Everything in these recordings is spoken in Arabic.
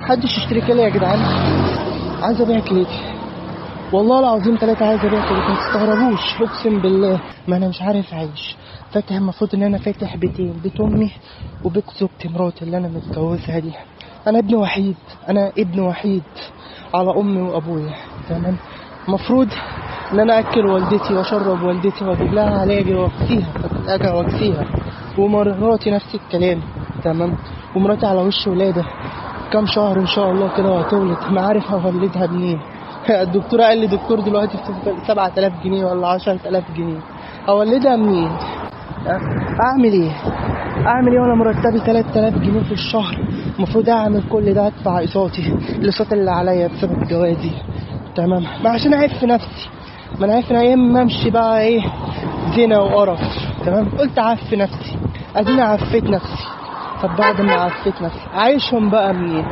محدش يشتري كلى يا جدعان. عايز ابيع كليتي والله العظيم 3. عايز ابيع كليتي، ما تستغربوش اقسم بالله. ما انا مش عارف اعيش. فاتح، المفروض ان انا فاتح بيتين، بيت امي وبيت زوجتي مراتي اللي انا متجوزها دي. انا ابن وحيد، انا ابن وحيد على امي وابويا. تمام. المفروض ان انا اكل والدتي واشرب والدتي واجيب لها علاجي واكسيها اجي واكسيها، ومراتي نفس الكلام. تمام. ومراتي على وش ولاده كام شهر ان شاء الله كده وهتولد. ما عارف هولدها منين. الدكتور قال لي دكتور دلوقتي في 7000 جنيه ولا 10000 جنيه. هولدها منين؟ اعمل ايه؟ اعمل ايه وانا مرتبي 3000 جنيه في الشهر؟ المفروض اعمل كل ده، ادفع اقساطي، الاقساط اللي عليا بسبب جوازي. تمام. ما عشان اعف نفسي، ما انا عارف ان ايام ما امشي بقى ايه زنا وقرف. تمام. قلت اعف نفسي، اديني عفيت نفسي. طب بعد ما عفيت نفسي عايشهم بقى منين؟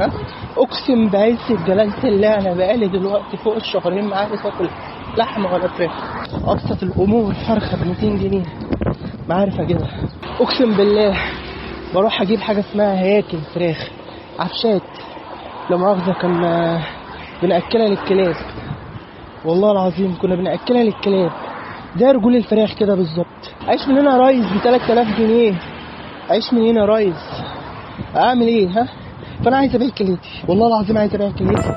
اقسم بعزة جلالة الله انا بقالي دلوقتي فوق الشهرين ما عارف اكل لحمه ولا فراخ. ابسط الامور فرخه ب 200 جنيه ما عارف اجيبها. اقسم بالله بروح اجيب حاجه اسمها هياكل فراخ، عفشات لو مؤاخذه، كنا بناكلها للكلاب. والله العظيم كنا بناكلها للكلاب زي رجول الفراخ كده بالظبط. عيش من هنا يا ريس ب 3000 جنيه، عيش من هنا يا ريس. اعمل ايه؟ فانا عايز ابيع كليتي والله العظيم، عايز ابيع كليتي.